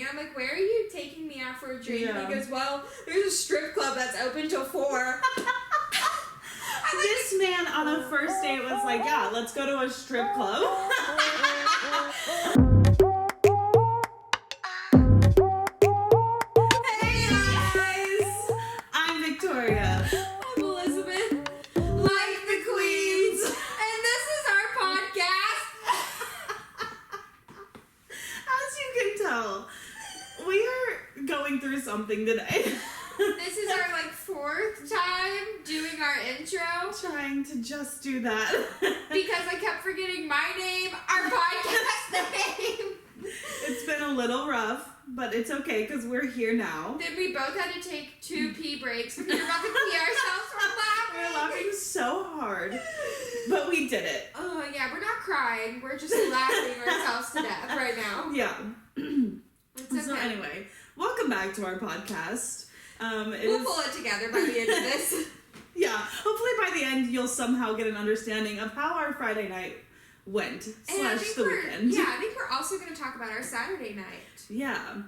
And I'm like, where are you taking me out for a drink? And he goes, well, there's a strip club that's open till 4. This man on a first date was like, yeah, let's go to a strip club. Hey guys! I'm Victoria. I'm Elizabeth. Like the Queens. And this is our podcast. As you can tell, we are going through something today. This is our 4th time doing our intro. Trying to just do that. Because I kept forgetting my name, our podcast name. It's been a little rough, but it's okay because we're here now. Then we both had to take 2 pee breaks. We were about to pee ourselves from laughing. We're laughing so hard, but we did it. Oh, yeah, we're not crying. We're just laughing ourselves to death right now. Yeah. It's okay. So anyway, welcome back to our podcast. We'll pull it together by the end of this. Yeah, hopefully by the end you'll somehow get an understanding of how our Friday night went, / the weekend. Yeah, I think we're also going to talk about our Saturday night. Yeah.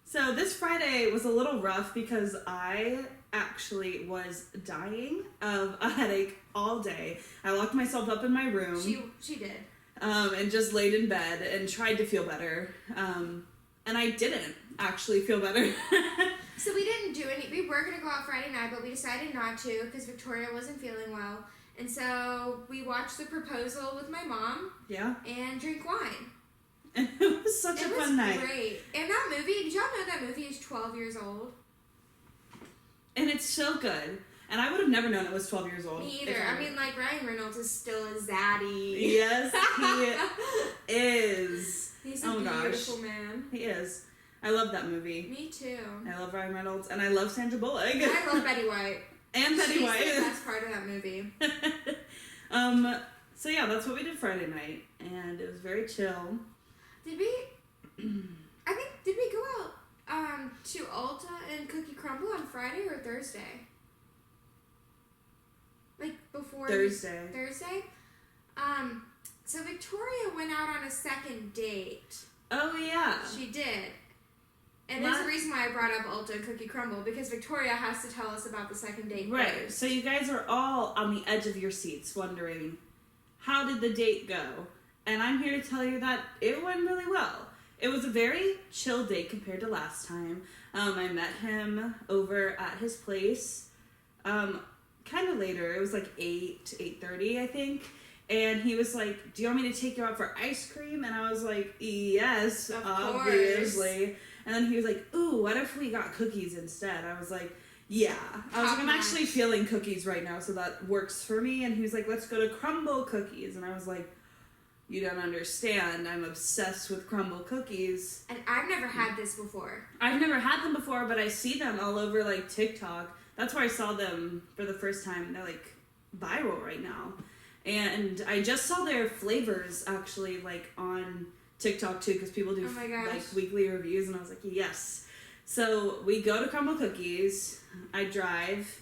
So this Friday was a little rough because I actually was dying of a headache all day. I locked myself up in my room. She did. And just laid in bed and tried to feel better. And I didn't actually feel better. So we didn't do any. We were going to go out Friday night, but we decided not to because Victoria wasn't feeling well. And so we watched The Proposal with my mom. Yeah. And drink wine. And it was such a fun night. It was great. And that movie, did y'all know that movie is 12 years old? And it's so good. And I would have never known it was 12 years old. Me either. I mean, Ryan Reynolds is still a zaddy. Yes, he is. He's a beautiful man. He is. I love that movie. Me too. I love Ryan Reynolds, and I love Sandra Bullock. I love Betty White. And Betty White. She's the best part of that movie. So yeah, that's what we did Friday night, and it was very chill. Did we go out to Ulta and Cookie Crumble on Friday or Thursday? Before Thursday. Thursday? So Victoria went out on a second date. Oh yeah. She did. And there's a reason why I brought up Ulta and Cookie Crumble, because Victoria has to tell us about the second date Right. first. So you guys are all on the edge of your seats wondering, how did the date go? And I'm here to tell you that it went really well. It was a very chill date compared to last time. I met him over at his place kind of later. It was 8:30, I think. And he was like, do you want me to take you out for ice cream? And I was like, yes, obviously. And then he was like, ooh, what if we got cookies instead? I was like, yeah. I was like, I'm actually feeling cookies right now, so that works for me. And he was like, let's go to Crumble Cookies. And I was like, you don't understand. I'm obsessed with Crumble Cookies. And I've never had this before. I've never had them before, but I see them all over TikTok. That's where I saw them for the first time. They're viral right now. And I just saw their flavors actually on TikTok too, because people do weekly reviews, and I was like, yes. So we go to Crumble Cookies. I drive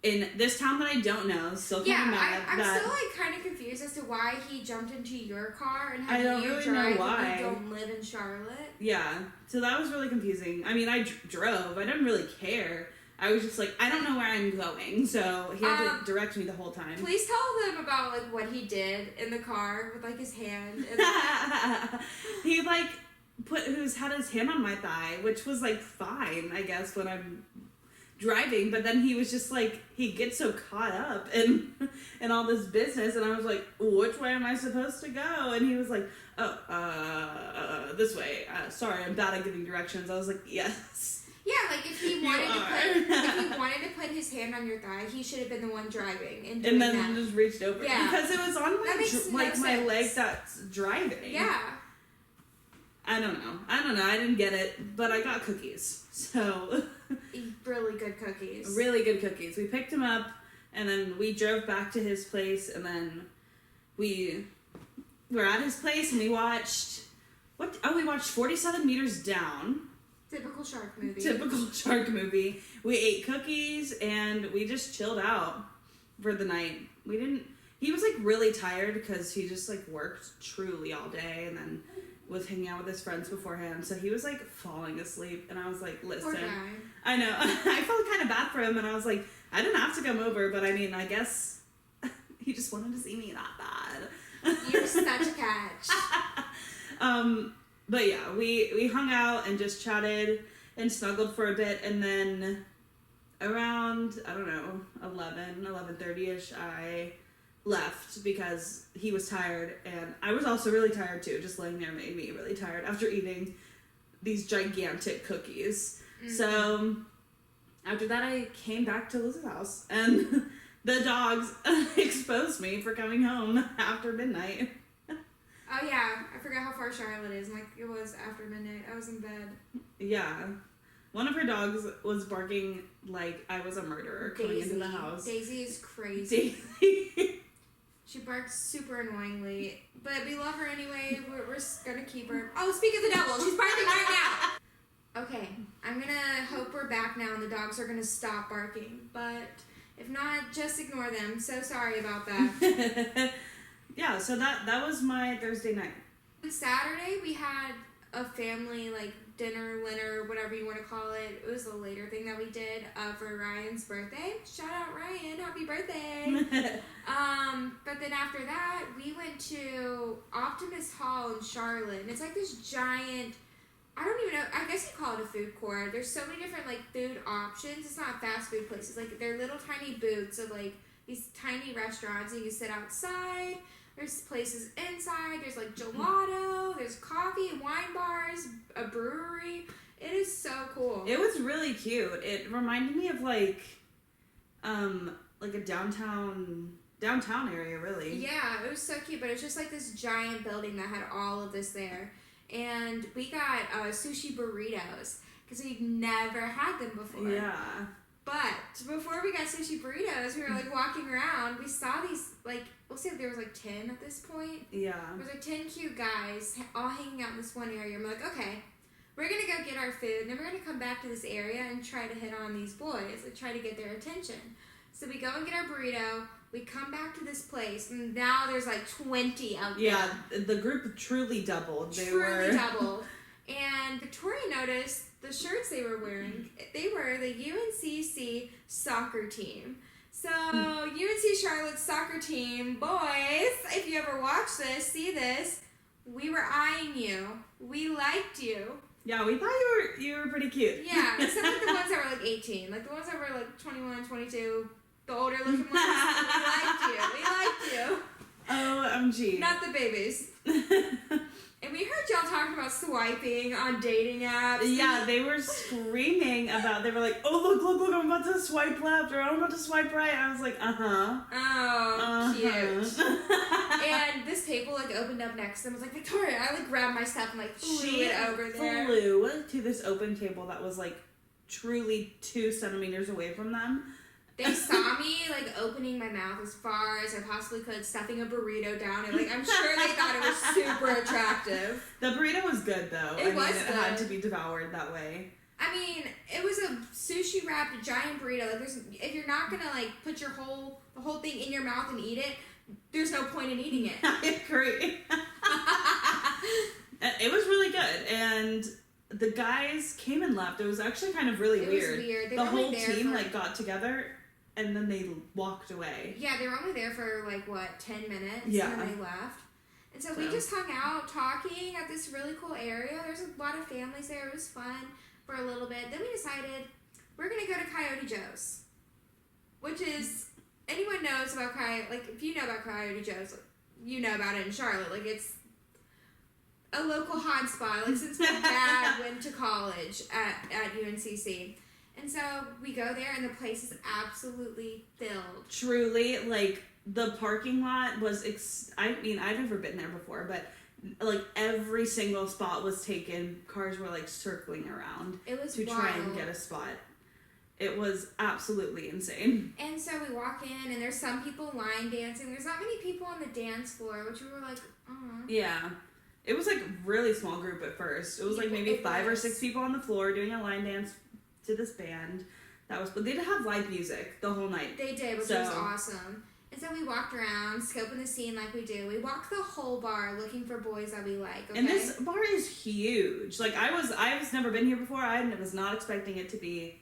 in this town that I don't know. Still kind of mad. I'm still kind of confused as to why he jumped into your car and I don't you really drive know why. when you don't live in Charlotte. Yeah, so that was really confusing. I mean, I drove. I didn't really care. I was just I don't know where I'm going, so he had to direct me the whole time. Please tell them about what he did in the car with his hand. And he had his hand on my thigh, which was fine, I guess, when I'm driving. But then he was just he gets so caught up in all this business, and I was like, which way am I supposed to go? And he was like, oh, this way. Sorry, I'm bad at giving directions. I was like, yes. Yeah, if he wanted to put his hand on your thigh, he should have been the one driving and then just reached over. Yeah. Because it was on my leg that's driving. Yeah. I don't know. I didn't get it, but I got cookies. So really good cookies. Really good cookies. We picked him up, and then we drove back to his place, and then we were at his place, and we watched we watched 47 Meters Down. Typical shark movie. We ate cookies and we just chilled out for the night. He was really tired because he just worked truly all day, and then was hanging out with his friends beforehand, so he was like falling asleep, and I was like, Poor listen, guy. I know, I felt kind of bad for him, and I was like, I didn't have to come over, but I mean, I guess he just wanted to see me that bad. You're such a catch. But yeah, we hung out and just chatted and snuggled for a bit, and then around, I don't know, 11:30ish, I left because he was tired, and I was also really tired too. Just laying there made me really tired after eating these gigantic cookies. Mm-hmm. So after that, I came back to Liz's house, and the dogs exposed me for coming home after midnight. Oh yeah, I forgot how far Charlotte is. Like it was after midnight. I was in bed. Yeah. One of her dogs was barking like I was a murderer coming into the house. Daisy is crazy. Daisy. She barks super annoyingly, but we love her anyway. We're gonna keep her. Oh, speak of the devil, she's barking right now. Okay, I'm gonna hope we're back now and the dogs are gonna stop barking. But if not, just ignore them. So sorry about that. Yeah, so that was my Thursday night. On Saturday, we had a family, like, dinner, whatever you want to call it. It was a later thing that we did for Ryan's birthday. Shout out, Ryan. Happy birthday. But then after that, we went to Optimus Hall in Charlotte. And it's like this giant, I don't even know, I guess you call it a food court. There's so many different, like, food options. It's not fast food places. Like, they're little tiny booths of, like, these tiny restaurants. And you can sit outside. There's places inside. There's like gelato. There's coffee and wine bars. A brewery. It is so cool. It was really cute. It reminded me of like a downtown area, really. Yeah, it was so cute. But it's just like this giant building that had all of this there, and we got sushi burritos because we've never had them before. Yeah. But before we got sushi burritos, we were like walking around. We saw these like, we'll say there was like 10 at this point. Yeah. There was like 10 cute guys all hanging out in this one area. I'm like, okay, we're going to go get our food, and then we're going to come back to this area and try to hit on these boys and try to get their attention. So we go and get our burrito. We come back to this place, and now there's like 20 out there. Yeah, the group truly doubled. Truly doubled. And Victoria noticed the shirts they were wearing. They were the UNCC soccer team. So, UNC Charlotte's soccer team, boys, if you ever watch this, see this, we were eyeing you. We liked you. Yeah, we thought you were pretty cute. Yeah, except like the ones that were like 18. Like the ones that were like 21, 22, the older looking ones. We liked you. We liked you. OMG. Not the babies. And we heard y'all talking about swiping on dating apps. Yeah, they were screaming about, they were like, oh, look, I'm about to swipe left, or I'm about to swipe right. I was like, Oh, cute. And this table, like, opened up next to them. I was like, Victoria, I, like, grabbed my stuff and, like, flew it over there. Flew to this open table that was, like, truly 2 centimeters away from them. They saw me, like, opening my mouth as far as I possibly could, stuffing a burrito down it. Like, I'm sure they thought it was super attractive. The burrito was good, though. It was It good. had to be devoured that way. I mean, it was a sushi wrapped giant burrito. Like, if you're not gonna, like, put the whole thing in your mouth and eat it, there's no point in eating it. I agree. It was really good, and the guys came and left. It was actually kind of really weird. It was weird. The whole team, like, got together, and then they walked away. Yeah, they were only there for, like, 10 minutes? Yeah. And then they left. And so we just hung out talking at this really cool area. There's a lot of families there. It was fun for a little bit. Then we decided we're going to go to Coyote Joe's, which is, anyone knows about if you know about Coyote Joe's, you know about it in Charlotte. Like, it's a local hotspot, like, since my dad went to college at UNCC. And so we go there, and the place is absolutely filled. Truly, like, the parking lot was, I've never been there before, but, like, every single spot was taken. Cars were, like, circling around It was to wild. try and get a spot. It was absolutely insane. And so we walk in, and there's some people line dancing. There's not many people on the dance floor, which we were like, oh. Yeah. It was, like, really small group at first. It was, like, maybe 5 or 6 people on the floor doing a line dance to this band. But they did have live music the whole night. They did, which was awesome. And And so we walked around, scoping the scene like we do. We walked the whole bar looking for boys that we like, okay? And this bar is huge. Like, I was never been here before. I was not expecting it to be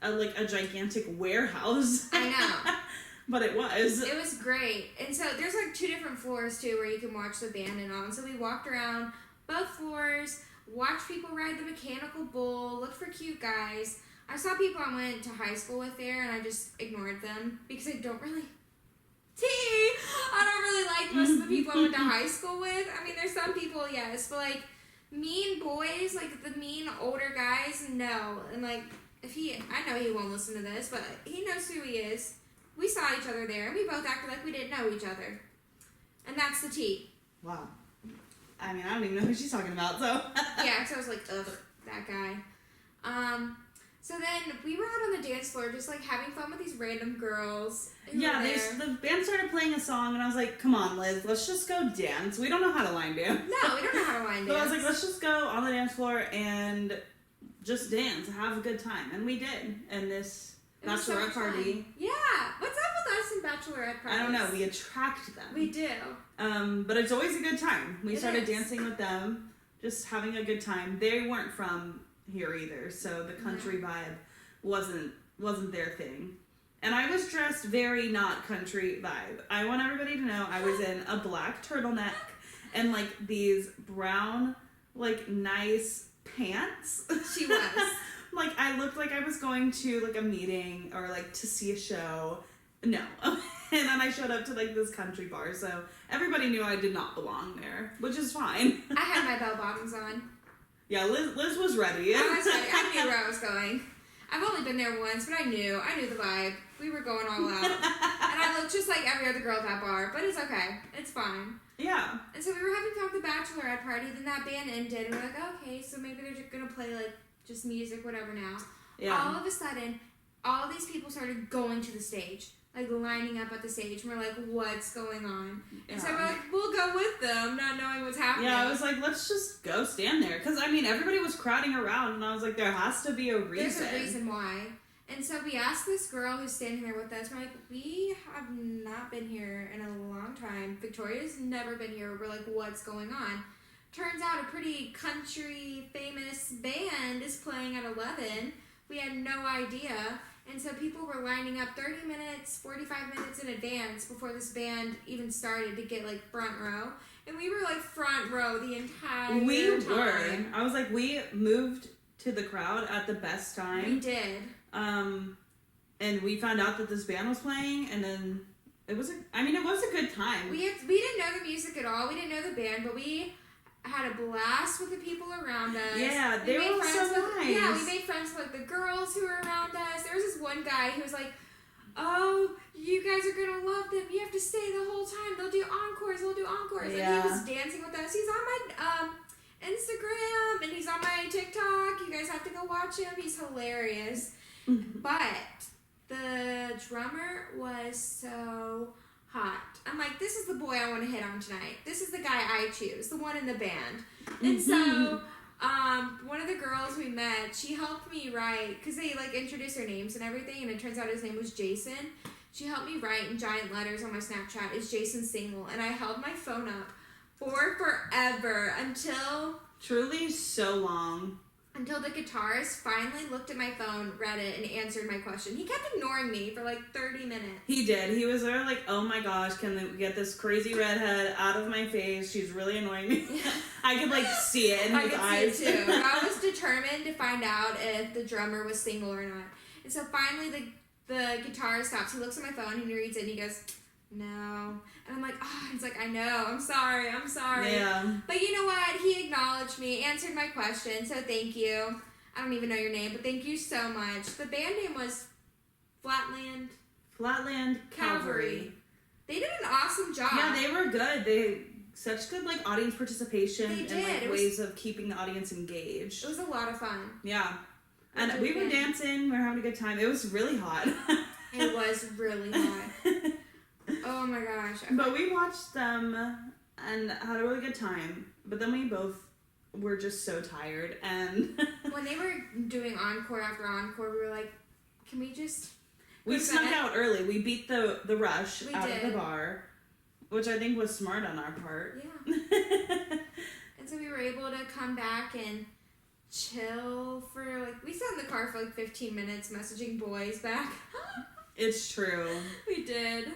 a gigantic warehouse. I know. But it was. It was great. And so there's like 2 different floors too where you can watch the band and all. And so we walked around both floors, watched people ride the mechanical bull, looked for cute guys. I saw people I went to high school with there and I just ignored them because I don't really like most of the people I went to high school with. I mean, there's some people, yes, but like mean boys, like the mean older guys, no. And like I know he won't listen to this, but he knows who he is. We saw each other there and we both acted like we didn't know each other. And that's the tea. Wow. I mean, I don't even know who she's talking about, so. Yeah, so I was like, ugh, that guy. So then we were out on the dance floor just like having fun with these random girls. Yeah, the band started playing a song and I was like, come on, Liz, let's just go dance. We don't know how to line dance. No, we don't know how to line dance. So I was like, let's just go on the dance floor and just dance, have a good time. And we did. And this bachelorette party. Yeah. What's up with us and bachelorette parties? I don't know. We attract them. We do. But it's always a good time. We started is. dancing with them, just having a good time. They weren't from here either, so the country vibe wasn't their thing. And I was dressed very not country vibe. I want everybody to know I was in a black turtleneck and like these brown, like nice pants. She was. Like I looked like I was going to like a meeting or like to see a show. No. And then I showed up to like this country bar, so everybody knew I did not belong there, which is fine. I had my bell bottoms on. Yeah, Liz was ready. I was ready. I knew where I was going. I've only been there once, but I knew the vibe. We were going all out. And I looked just like every other girl at that bar, but it's okay. It's fine. Yeah. And so we were having fun with the bachelorette party, then that band ended, and we're like, okay, so maybe they're just gonna play like just music, whatever now. Yeah. All of a sudden, all of these people started going to the stage. Like lining up at the stage, and we're like, what's going on? And so we're like, we'll go with them, not knowing what's happening. Yeah, I was like, let's just go stand there. Because, I mean, everybody was crowding around, and I was like, there has to be a reason. There's a reason why. And so we asked this girl who's standing there with us, we're like, we have not been here in a long time. Victoria's never been here. We're like, what's going on? Turns out a pretty country famous band is playing at 11. We had no idea. And so people were lining up 30 minutes, 45 minutes in advance before this band even started to get like front row. And we were like front row the entire time. We were. I was like, we moved to the crowd at the best time. We did. And we found out that this band was playing, and then it was a good time. We didn't know the music at all. We didn't know the band, but we had a blast with the people around us. Yeah, they were all so nice. Yeah, we made friends with the girls who were around us. There was this one guy who was like, oh, you guys are going to love them. You have to stay the whole time. They'll do encores. Yeah. And he was dancing with us. He's on my Instagram, and he's on my TikTok. You guys have to go watch him. He's hilarious. But the drummer was so hot. I'm like, this is the boy I want to hit on tonight. This is the guy I choose, the one in the band. And so, one of the girls we met, she helped me write, because they, like, introduced their names and everything, and it turns out his name was Jason. She helped me write in giant letters on my Snapchat, is Jason single? And I held my phone up for forever until... Truly so long. Until the guitarist finally looked at my phone, read it, and answered my question. He kept ignoring me for like 30 minutes. He did. He was there like, oh my gosh, can we get this crazy redhead out of my face? She's really annoying me. I could like see it in his eyes. I could see it too. I was determined to find out if the drummer was single or not. And so finally the guitarist stops. He looks at my phone and he reads it and he goes, no. And I'm like, oh, he's like, I know, I'm sorry. Yeah. But you know what? He acknowledged me, answered my question, so thank you. I don't even know your name, but thank you so much. The band name was Flatland Cavalry. They did an awesome job. Yeah, they were good. They such good like audience participation They did. and like ways of keeping the audience engaged. It was a lot of fun. Yeah. And we were dancing, we were having a good time. It was really hot. It was really hot. Oh my gosh. But we watched them and had a really good time. But then we both were just so tired. And when they were doing encore after encore, we were like, can we just We snuck out early. We beat the rush We out did. of the bar, which I think was smart on our part. Yeah. And so we were able to come back and chill for like, we sat in the car for like 15 minutes messaging boys back. It's true. We did.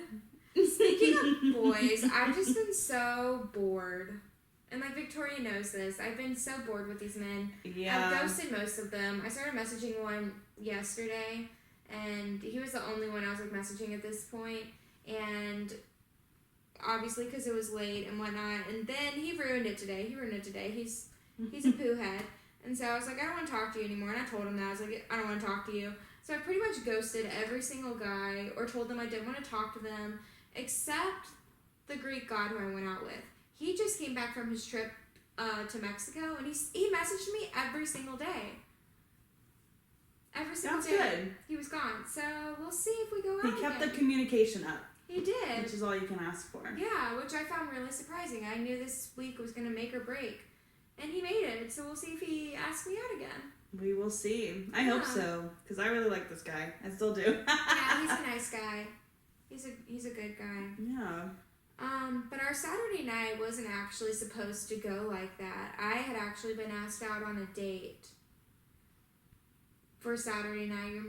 Speaking of boys, I've just been so bored. And like Victoria knows this. I've been so bored with these men. Yeah. I've ghosted most of them. I started messaging one yesterday, and he was the only one I was like messaging at this point. And obviously because it was late and whatnot. And then he ruined it today. He's a poo head. And so I was like, I don't want to talk to you anymore. And I told him that. I was like, I don't want to talk to you. So I pretty much ghosted every single guy or told them I didn't want to talk to them, except the Greek god who I went out with. He just came back from his trip to Mexico, and he messaged me every single day. Every single That's day. good. He was gone. So we'll see if we go out He kept again. the communication up. He did. Which is all you can ask for. Yeah, which I found really surprising. I knew this week was going to make or break. And he made it. So we'll see if he asks me out again. We will see. I hope so, because I really like this guy. I still do. Yeah, he's a nice guy. He's a good guy. Yeah. But our Saturday night wasn't actually supposed to go like that. I had actually been asked out on a date for Saturday night.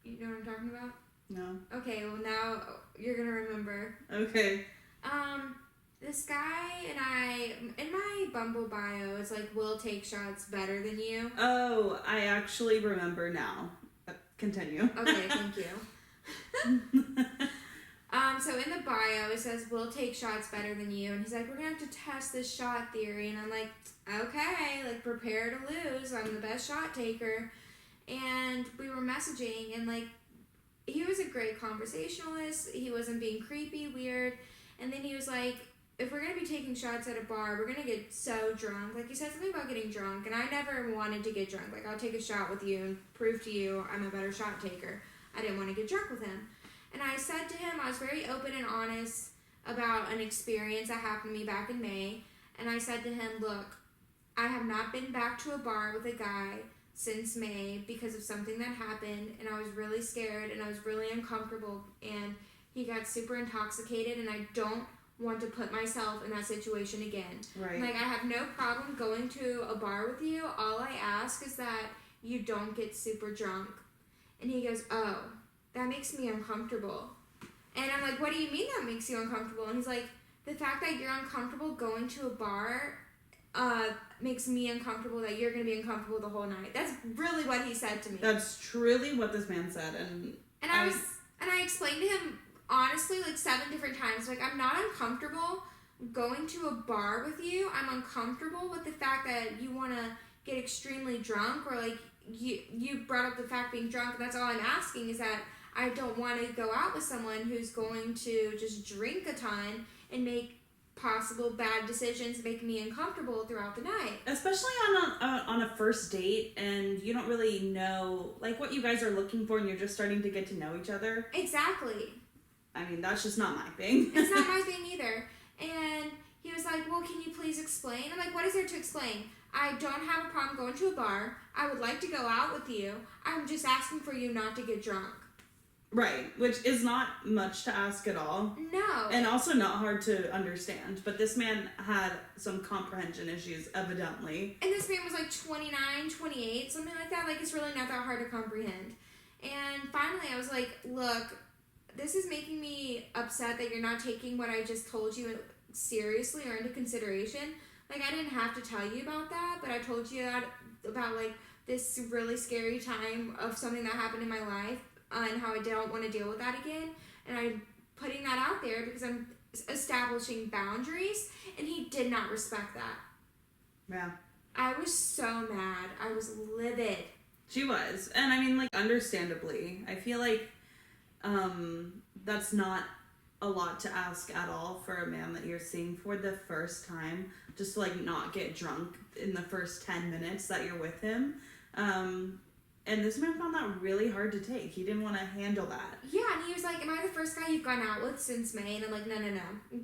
You know what I'm talking about? No. Okay, well now you're gonna remember. Okay. This guy and I, in my Bumble bio, it's like, will take shots better than you. Oh, I actually remember now. Continue. Okay, thank you. So in the bio, it says, we'll take shots better than you. And he's like, we're going to have to test this shot theory. And I'm like, okay, like, prepare to lose. I'm the best shot taker. And we were messaging, and, like, he was a great conversationalist. He wasn't being creepy, weird. And then he was like, if we're going to be taking shots at a bar, we're going to get so drunk. Like, he said something about getting drunk, and I never wanted to get drunk. Like, I'll take a shot with you and prove to you I'm a better shot taker. I didn't want to get drunk with him. And I said to him, I was very open and honest about an experience that happened to me back in May. And I said to him, look, I have not been back to a bar with a guy since May because of something that happened. And I was really scared and I was really uncomfortable. And he got super intoxicated, and I don't want to put myself in that situation again. Right. Like, I have no problem going to a bar with you. All I ask is that you don't get super drunk. And he goes, oh, that makes me uncomfortable. And I'm like, what do you mean that makes you uncomfortable? And he's like, the fact that you're uncomfortable going to a bar makes me uncomfortable that you're going to be uncomfortable the whole night. That's really what he said to me. That's truly what this man said. And I explained to him, honestly, like 7 different times, like, I'm not uncomfortable going to a bar with you. I'm uncomfortable with the fact that you want to get extremely drunk, or like you brought up the fact being drunk. That's all I'm asking, is that I don't want to go out with someone who's going to just drink a ton and make possible bad decisions, make me uncomfortable throughout the night. Especially on a first date, and you don't really know like what you guys are looking for, and you're just starting to get to know each other. Exactly. I mean, that's just not my thing. It's not my thing either. And he was like, well, can you please explain? I'm like, what is there to explain? I don't have a problem going to a bar. I would like to go out with you. I'm just asking for you not to get drunk. Right, which is not much to ask at all. No. And also not hard to understand. But this man had some comprehension issues, evidently. And this man was like 29, 28, something like that. Like, it's really not that hard to comprehend. And finally, I was like, look, this is making me upset that you're not taking what I just told you seriously or into consideration. Like, I didn't have to tell you about that, but I told you about, like, this really scary time of something that happened in my life and how I don't want to deal with that again. And I'm putting that out there because I'm establishing boundaries, and he did not respect that. Yeah. I was so mad. I was livid. She was. And I mean, like, understandably. I feel like that's not a lot to ask at all for a man that you're seeing for the first time, just to like not get drunk in the first 10 minutes that you're with him. And this man found that really hard to take. He didn't want to handle that. Yeah, and he was like, am I the first guy you've gone out with since May? And I'm like, no.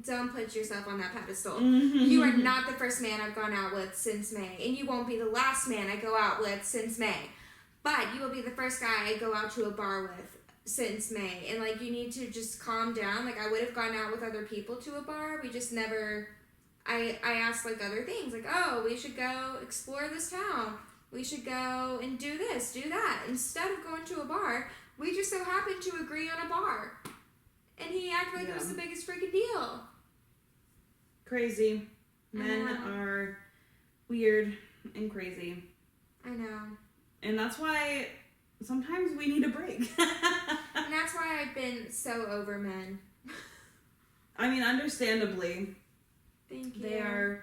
Don't put yourself on that pedestal. Mm-hmm. You are not the first man I've gone out with since May. And you won't be the last man I go out with since May. But you will be the first guy I go out to a bar with since May, and like you need to just calm down. Like I would have gone out with other people to a bar. We just never. I asked like other things, like, oh, we should go explore this town. We should go and do this, do that. Instead of going to a bar, we just so happened to agree on a bar. And he acted like it was the biggest freaking deal. Crazy. Men are weird and crazy. I know. And that's why sometimes we need a break. And that's why I've been so over men. I mean, understandably. Thank you.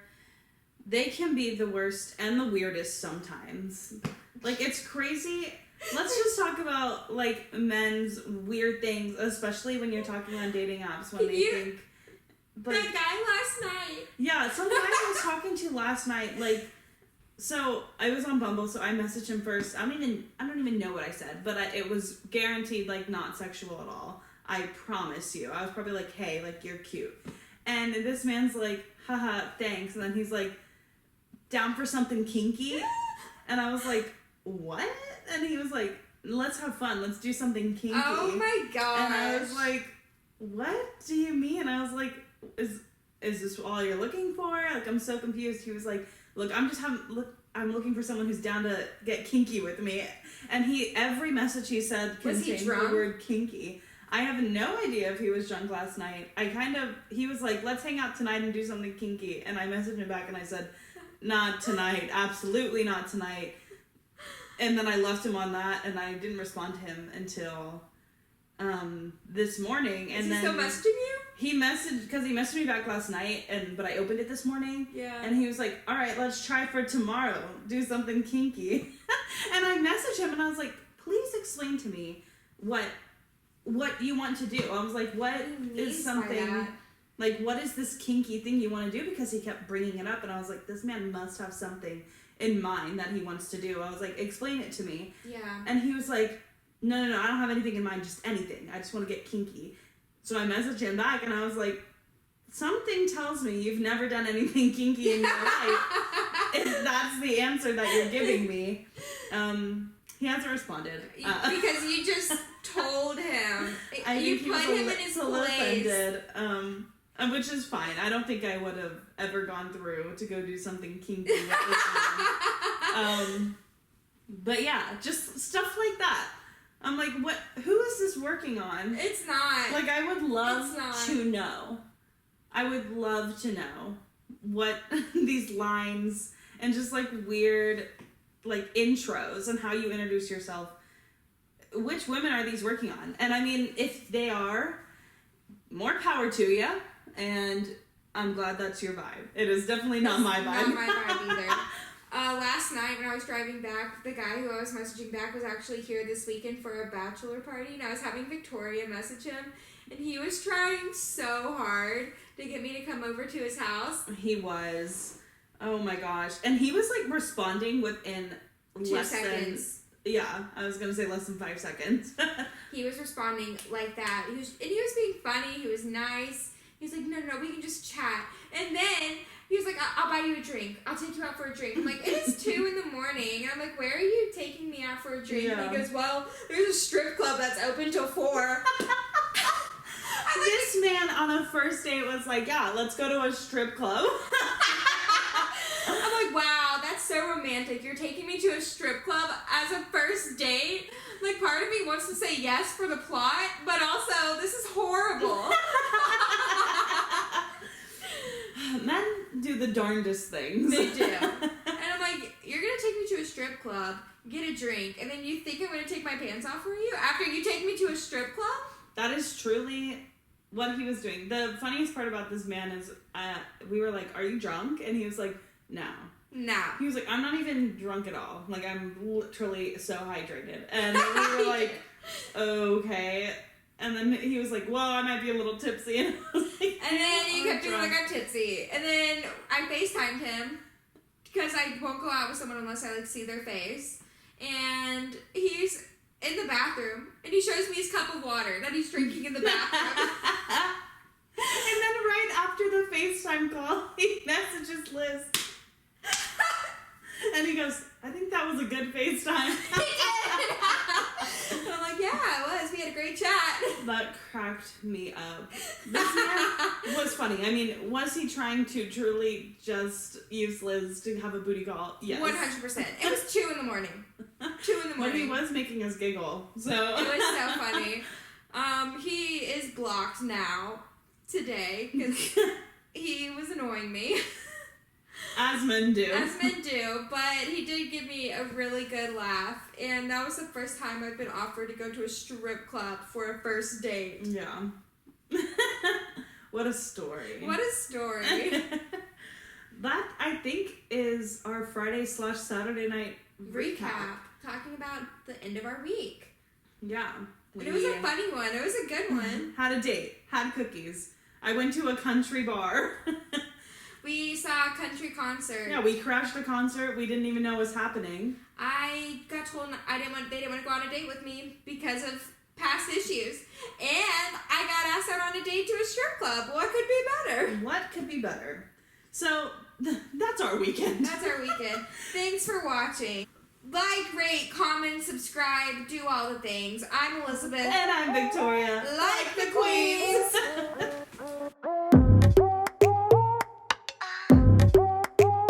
They can be the worst and the weirdest sometimes. Like, it's crazy. Let's just talk about, like, men's weird things, especially when you're talking on dating apps when they think... Like, that guy last night. Yeah, some guy I was talking to last night, like... So, I was on Bumble, so I messaged him first. I don't even know what I said, but it was guaranteed, like, not sexual at all. I promise you. I was probably like, hey, like, you're cute. And this man's like, haha, thanks. And then he's like, down for something kinky? And I was like, what? And he was like, let's have fun. Let's do something kinky. Oh my gosh. And I was like, what do you mean? And I was like, is this all you're looking for? Like, I'm so confused. He was like, look, I'm looking for someone who's down to get kinky with me. And every message he said contained the word kinky. I have no idea if he was drunk last night. He was like, let's hang out tonight and do something kinky. And I messaged him back and I said, not tonight. Absolutely not tonight. And then I left him on that and I didn't respond to him until this morning. And Is he still messaging you? He messaged me back last night, but I opened it this morning. Yeah. And he was like, all right, let's try for tomorrow. Do something kinky. And I messaged him and I was like, please explain to me what you want to do. I was like, what is something, like, what is this kinky thing you want to do? Because he kept bringing it up and I was like, this man must have something in mind that he wants to do. I was like, explain it to me. Yeah. And he was like, no, I don't have anything in mind, just anything. I just want to get kinky. So I messaged him back and I was like, something tells me you've never done anything kinky in your life. If that's the answer that you're giving me. He hasn't responded. Because you just told him. You put him in his place. Offended, which is fine. I don't think I would have ever gone through to go do something kinky with this man. But yeah, just stuff like that. I'm like, what? Who is this working on? It's not. Like, I would love to know. I would love to know what these lines and just, like, weird, like, intros and how you introduce yourself. Which women are these working on? And, I mean, if they are, more power to you. And I'm glad that's your vibe. It is definitely not my vibe. Not my vibe either. Last night when I was driving back, the guy who I was messaging back was actually here this weekend for a bachelor party, and I was having Victoria message him, and he was trying so hard to get me to come over to his house. He was. Oh my gosh. And he was, like, responding within 2 seconds. Yeah, I was going to say less than 5 seconds. He was responding like that. He was being funny. He was nice. He was like, no, we can just chat. And then he was like, I'll buy you a drink. I'll take you out for a drink. I'm like, it is 2 a.m. And I'm like, where are you taking me out for a drink? Yeah. And he goes, well, there's a strip club that's open till 4. This man on a first date was like, yeah, let's go to a strip club. I'm like, wow, that's so romantic. You're taking me to a strip club as a first date? Like, part of me wants to say yes for the plot, but also, this is horrible. Men do the darndest things. They do. And I'm like, you're going to take me to a strip club, get a drink, and then you think I'm going to take my pants off for you after you take me to a strip club? That is truly what he was doing. The funniest part about this man is we were like, are you drunk? And he was like, no. He was like, I'm not even drunk at all. Like, I'm literally so hydrated. And we were like, okay. And then he was like, well, I might be a little tipsy. And I was like, and then he kept being like, I'm tipsy. And then I FaceTimed him because I won't go out with someone unless I, like, see their face. And he's in the bathroom, and he shows me his cup of water that he's drinking in the bathroom. And then right after the FaceTime call, he messages Liz. And he goes, I think that was a good FaceTime. He did. And I'm like, yeah, it was. We had a great cracked me up. This man was funny. I mean, was he trying to truly just use Liz to have a booty call? Yes. 100%. It was 2 in the morning. 2 in the morning. But he was making us giggle, so. It was so funny. He is blocked now, today, because he was annoying me. As men do. As men do, but he did give me a really good laugh, and that was the first time I've been offered to go to a strip club for a first date. Yeah. What a story. What a story. That, I think, is our Friday/Saturday night recap. Talking about the end of our week. Yeah. It was a funny one. It was a good one. Had a date. Had cookies. I went to a country bar. We saw a country concert. Yeah, we crashed a concert. We didn't even know was happening. I got told they didn't want to go on a date with me because of past issues. And I got asked out on a date to a strip club. What could be better? What could be better? So, that's our weekend. That's our weekend. Thanks for watching. Like, rate, comment, subscribe, do all the things. I'm Elizabeth. And I'm Victoria. Like,